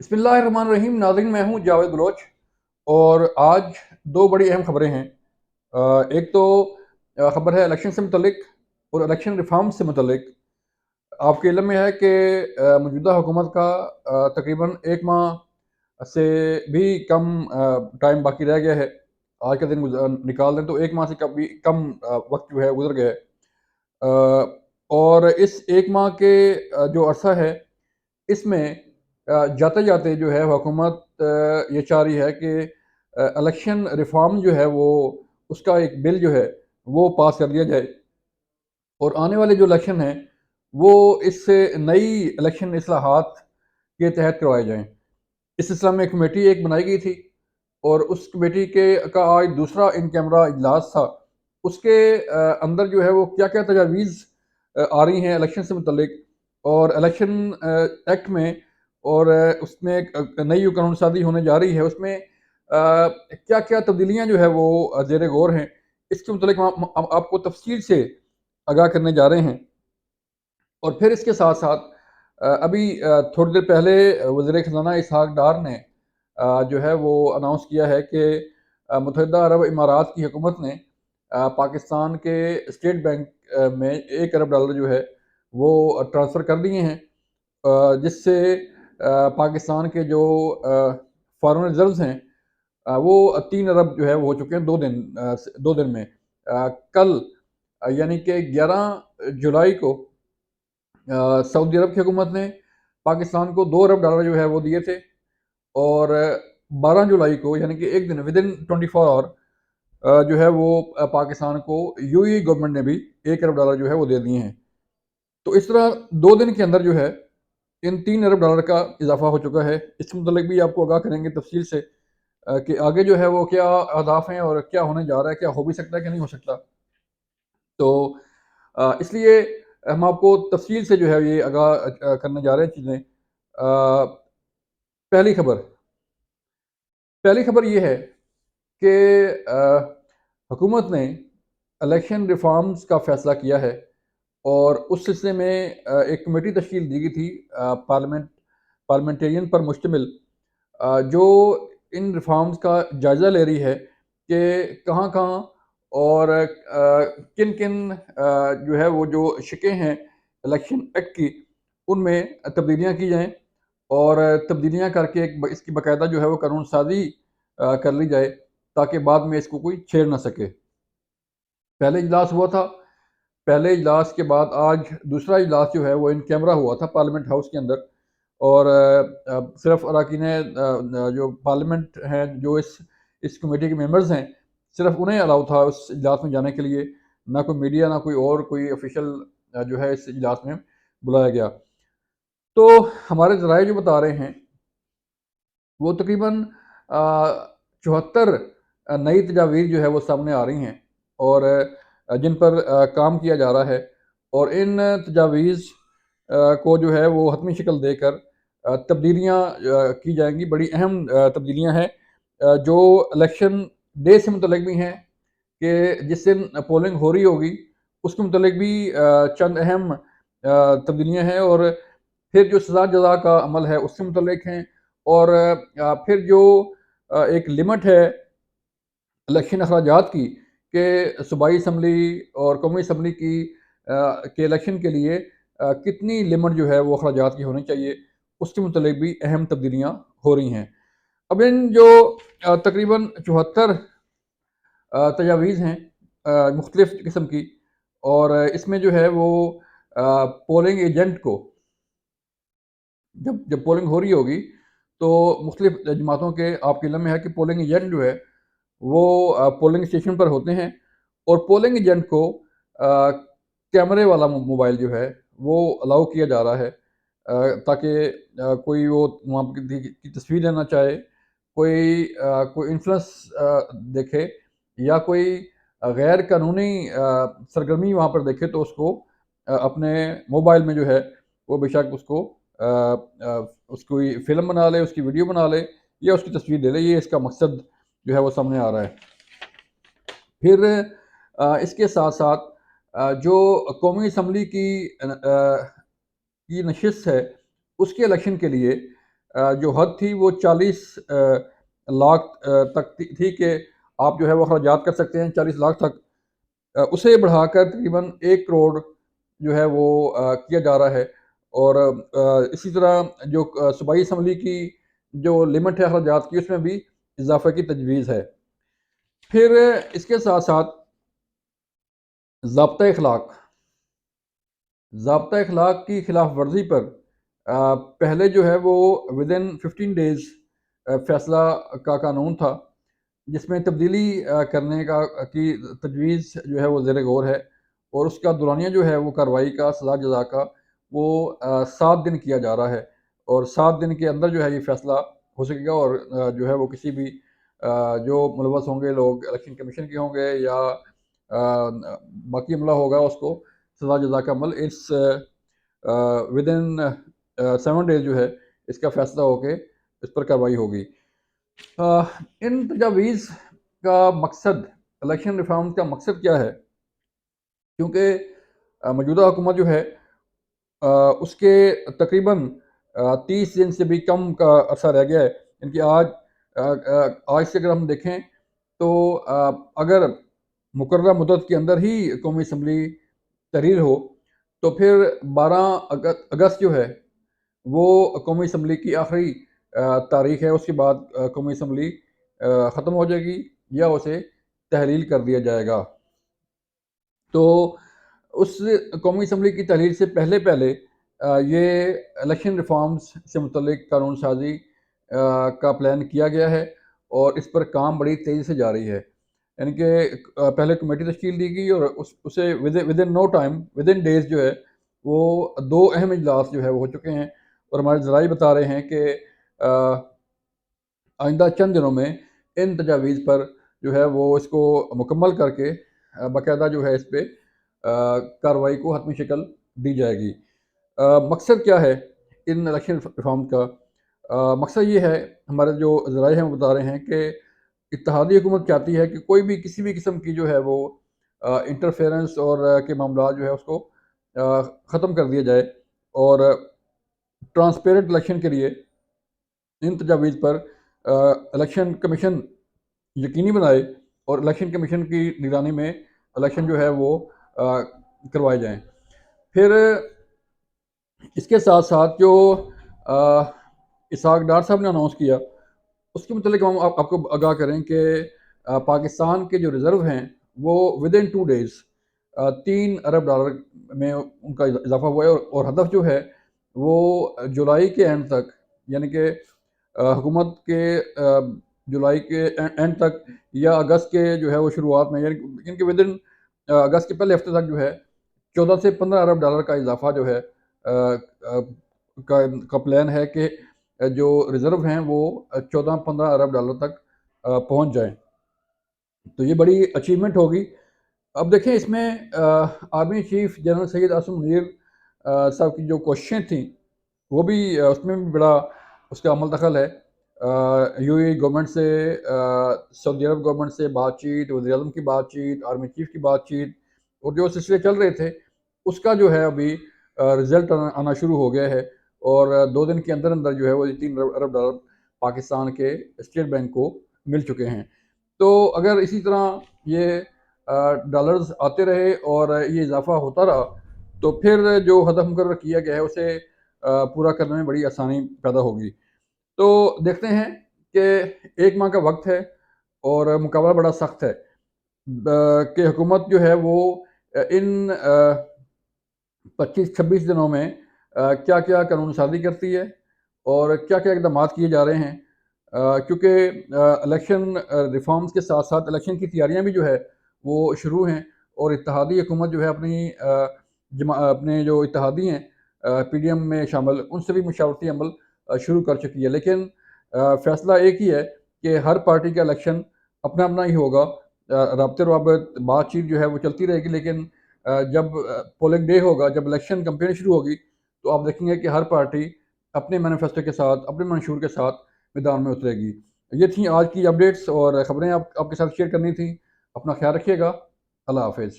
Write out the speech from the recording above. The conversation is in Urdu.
بسم اللہ الرحمن الرحیم ناظرین، میں ہوں جاوید بلوچ اور آج دو بڑی اہم خبریں ہیں۔ ایک تو خبر ہے الیکشن سے متعلق اور الیکشن ریفارم سے متعلق۔ آپ کے علم میں ہے کہ موجودہ حکومت کا تقریباً ایک ماہ سے بھی کم ٹائم باقی رہ گیا ہے۔ آج کا دن نکال دیں تو ایک ماہ سے کبھی کم وقت جو ہے گزر گیا ہے۔ اور اس ایک ماہ کے جو عرصہ ہے اس میں جاتے جاتے جو ہے حکومت یہ چاہ رہی ہے کہ الیکشن ریفارم جو ہے وہ اس کا ایک بل جو ہے وہ پاس کر دیا جائے اور آنے والے جو الیکشن ہیں وہ اس سے نئی الیکشن اصلاحات کے تحت کروائے جائیں۔ اس سلسلہ میں ایک کمیٹی ایک بنائی گئی تھی اور اس کمیٹی کا آج دوسرا ان کیمرہ اجلاس تھا۔ اس کے اندر جو ہے وہ کیا کیا تجاویز آ رہی ہیں الیکشن سے متعلق اور الیکشن ایکٹ میں اور اس میں ایک نئی جو قانون سازی ہونے جا رہی ہے اس میں کیا کیا تبدیلیاں جو ہے وہ زیر غور ہیں، اس کے متعلق ہم آپ کو تفصیل سے آگاہ کرنے جا رہے ہیں۔ اور پھر اس کے ساتھ ساتھ ابھی تھوڑی دیر پہلے وزیر خزانہ اسحاق ڈار نے جو ہے وہ اناؤنس کیا ہے کہ متحدہ عرب امارات کی حکومت نے پاکستان کے اسٹیٹ بینک میں $1 ارب جو ہے وہ ٹرانسفر کر دیے ہیں، جس سے پاکستان کے جو فارن ریزروز ہیں وہ 3 ارب جو ہے وہ ہو چکے ہیں 2 دن میں۔ کل یعنی کہ 11 جولائی کو سعودی عرب کی حکومت نے پاکستان کو $2 ارب جو ہے وہ دیے تھے اور 12 جولائی کو یعنی کہ ایک دن ودن 24 آور جو ہے وہ پاکستان کو گورنمنٹ نے بھی $1 ارب جو ہے وہ دے دیے ہیں۔ تو اس طرح 2 دن کے اندر جو ہے ان $3 ارب کا اضافہ ہو چکا ہے۔ اس کے متعلق بھی آپ کو آگاہ کریں گے تفصیل سے کہ آگے جو ہے وہ کیا اہداف ہیں اور کیا ہونے جا رہا ہے، کیا ہو بھی سکتا ہے کہ نہیں ہو سکتا۔ تو اس لیے ہم آپ کو تفصیل سے جو ہے یہ آگاہ کرنے جا رہے ہیں چیزیں۔ پہلی خبر یہ ہے کہ حکومت نے الیکشن ریفارمز کا فیصلہ کیا ہے اور اس سلسلے میں ایک کمیٹی تشکیل دی گئی تھی پارلیمنٹیرین پر مشتمل، جو ان ریفارمز کا جائزہ لے رہی ہے کہ کہاں کہاں اور کن کن جو ہے وہ جو شقیں ہیں الیکشن ایکٹ کی ان میں تبدیلیاں کی جائیں اور تبدیلیاں کر کے اس کی باقاعدہ جو ہے وہ قانون سازی کر لی جائے تاکہ بعد میں اس کو کوئی چھیڑ نہ سکے۔ پہلے اجلاس ہوا تھا، پہلے اجلاس کے بعد آج دوسرا اجلاس جو ہے وہ ان کیمرہ ہوا تھا پارلیمنٹ ہاؤس کے اندر، اور صرف اراکین جو پارلیمنٹ ہیں جو اس کمیٹی کے ممبرز ہیں صرف انہیں الاؤ تھا اس اجلاس میں جانے کے لیے، نہ کوئی میڈیا نہ کوئی اور کوئی آفیشل جو ہے اس اجلاس میں بلایا گیا۔ تو ہمارے ذرائع جو بتا رہے ہیں وہ تقریباً 74 نئی تجاویز جو ہے وہ سامنے آ رہی ہیں اور جن پر کام کیا جا رہا ہے، اور ان تجاویز کو جو ہے وہ حتمی شکل دے کر تبدیلیاں کی جائیں گی۔ بڑی اہم تبدیلیاں ہیں جو الیکشن ڈے سے متعلق بھی ہیں کہ جس دن پولنگ ہو رہی ہوگی اس کے متعلق بھی چند اہم تبدیلیاں ہیں، اور پھر جو سزا جزا کا عمل ہے اس سے متعلق ہیں، اور پھر جو ایک لمٹ ہے الیکشن اخراجات کی کہ صوبائی اسمبلی اور قومی اسمبلی کے الیکشن کے لیے کتنی لمٹ جو ہے وہ اخراجات کی ہونی چاہیے، اس کے متعلق بھی اہم تبدیلیاں ہو رہی ہیں۔ اب ان جو تقریباً 74 تجاویز ہیں مختلف قسم کی، اور اس میں جو ہے وہ پولنگ ایجنٹ کو جب پولنگ ہو رہی ہوگی تو مختلف جماعتوں کے آپ کے علم میں ہے کہ پولنگ ایجنٹ جو ہے وہ پولنگ اسٹیشن پر ہوتے ہیں، اور پولنگ ایجنٹ کو کیمرے والا موبائل جو ہے وہ الاؤ کیا جا رہا ہے تاکہ کوئی وہ وہاں کی تصویر لینا چاہے، کوئی انفلوئنس دیکھے یا کوئی غیر قانونی سرگرمی وہاں پر دیکھے تو اس کو اپنے موبائل میں جو ہے وہ بے شک اس کو فلم بنا لے، اس کی ویڈیو بنا لے یا اس کی تصویر لے لے۔ یہ اس کا مقصد جو ہے وہ سامنے آ رہا ہے۔ پھر اس کے ساتھ ساتھ جو قومی اسمبلی کی نشست ہے اس کے الیکشن کے لیے جو حد تھی وہ 40 لاکھ تک تھی کہ آپ جو ہے وہ اخراجات کر سکتے ہیں 40 لاکھ تک، اسے بڑھا کر تقریباً 1 کروڑ جو ہے وہ کیا جا رہا ہے۔ اور اسی طرح جو صوبائی اسمبلی کی جو لمٹ ہے اخراجات کی، اس میں بھی اضافے کی تجویز ہے۔ پھر اس کے ساتھ ساتھ ضابطۂ اخلاق ضابطۂ اخلاق کی خلاف ورزی پر پہلے جو ہے وہ ودن 15 ڈیز فیصلہ کا قانون تھا، جس میں تبدیلی کرنے کی تجویز جو ہے وہ زیر غور ہے، اور اس کا دورانیہ جو ہے وہ کارروائی کا سزا جزا کا وہ 7 دن کیا جا رہا ہے، اور 7 دن کے اندر جو ہے یہ فیصلہ ہو سکے گا، اور جو ہے وہ کسی بھی جو ملوث ہوں گے لوگ الیکشن کمیشن کے ہوں گے یا باقی عملہ ہوگا، اس کو سزا جزا کا عمل اس ودن 7 ڈیز جو ہے اس کا فیصلہ ہو کے اس پر کارروائی ہوگی۔ ان تجاویز کا مقصد، الیکشن ریفارم کا مقصد کیا ہے؟ کیونکہ موجودہ حکومت جو ہے اس کے تقریباً 30 دن سے بھی کم کا عرصہ رہ گیا ہے، یعنی کہ آج سے اگر ہم دیکھیں تو اگر مقررہ مدت کے اندر ہی قومی اسمبلی تحریر ہو تو پھر 12 اگست جو ہے وہ قومی اسمبلی کی آخری تاریخ ہے، اس کے بعد قومی اسمبلی ختم ہو جائے گی یا اسے تحلیل کر دیا جائے گا۔ تو اس قومی اسمبلی کی تحلیل سے پہلے یہ الیکشن ریفارمز سے متعلق قانون سازی کا پلان کیا گیا ہے، اور اس پر کام بڑی تیزی سے جاری ہے، یعنی کہ پہلے کمیٹی تشکیل دی گئی، اور اسے ودن نو ٹائم، ودن ڈیز جو ہے وہ 2 اہم اجلاس جو ہے وہ ہو چکے ہیں، اور ہمارے ذرائع بتا رہے ہیں کہ آئندہ چند دنوں میں ان تجاویز پر جو ہے وہ اس کو مکمل کر کے باقاعدہ جو ہے اس پہ کارروائی کو حتمی شکل دی جائے گی۔ مقصد کیا ہے ان الیکشن ریفارم کا؟ مقصد یہ ہے، ہمارے جو ذرائع ہیں وہ بتا رہے ہیں کہ اتحادی حکومت چاہتی ہے کہ کوئی بھی کسی بھی قسم کی جو ہے وہ انٹرفیرنس اور کے معاملات جو ہے اس کو ختم کر دیا جائے، اور ٹرانسپیرنٹ الیکشن کے لیے ان تجاویز پر الیکشن کمیشن یقینی بنائے، اور الیکشن کمیشن کی نگرانی میں الیکشن جو ہے وہ کروائے جائیں۔ پھر اس کے ساتھ ساتھ جو اسحاق ڈار صاحب نے اناؤنس کیا، اس کے متعلق ہم آپ کو آگاہ کریں کہ پاکستان کے جو ریزرو ہیں وہ ودن 2 ڈیز $3 ارب میں ان کا اضافہ ہوا ہے، اور ہدف جو ہے وہ جولائی کے اینڈ تک، یعنی کہ حکومت کے جولائی کے اینڈ تک یا اگست کے جو ہے وہ شروعات میں، یعنی کہ ودن اگست کے پہلے ہفتے تک جو ہے 14 سے 15 ارب ڈالر کا اضافہ جو ہے کا پلان ہے کہ جو ریزرو ہیں وہ 14-15 ارب ڈالر تک پہنچ جائیں، تو یہ بڑی اچیومنٹ ہوگی۔ اب دیکھیں اس میں army chief general Syed Asim Munir صاحب کی جو کوششیں تھیں وہ بھی اس میں بھی بڑا اس کا عمل دخل ہے۔ یو اے گورنمنٹ سے، سعودی عرب گورنمنٹ سے بات چیت، وزیر اعظم کی بات چیت، آرمی چیف کی بات چیت، اور جو سلسلے چل رہے تھے اس کا جو ہے ابھی رزلٹ آنا شروع ہو گیا ہے، اور 2 دن کے اندر اندر جو ہے وہ 3 ارب ڈالر پاکستان کے اسٹیٹ بینک کو مل چکے ہیں۔ تو اگر اسی طرح یہ ڈالرز آتے رہے اور یہ اضافہ ہوتا رہا تو پھر جو ہدف مقرر کیا گیا ہے اسے پورا کرنے میں بڑی آسانی پیدا ہوگی۔ تو دیکھتے ہیں کہ 1 ماہ کا وقت ہے اور مقابلہ بڑا سخت ہے کہ حکومت جو ہے وہ ان 25-26 دنوں میں کیا کیا قانون سازی کرتی ہے اور کیا کیا اقدامات کیے جا رہے ہیں، کیونکہ الیکشن ریفارمز کے ساتھ ساتھ الیکشن کی تیاریاں بھی جو ہے وہ شروع ہیں، اور اتحادی حکومت جو ہے اپنے جو اتحادی ہیں پی ڈی ایم میں شامل، ان سے بھی مشاورتی عمل شروع کر چکی ہے، لیکن فیصلہ ایک ہی ہے کہ ہر پارٹی کا الیکشن اپنا اپنا ہی ہوگا، رابطے روابط بات چیت جو ہے وہ چلتی رہے گی، لیکن جب پولنگ ڈے ہوگا، جب الیکشن کمپین شروع ہوگی تو آپ دیکھیں گے کہ ہر پارٹی اپنے مینیفیسٹو کے ساتھ، اپنے منشور کے ساتھ میدان میں اترے گی۔ یہ تھیں آج کی اپڈیٹس اور خبریں آپ کے ساتھ شیئر کرنی تھیں۔ اپنا خیال رکھیے گا۔ اللہ حافظ۔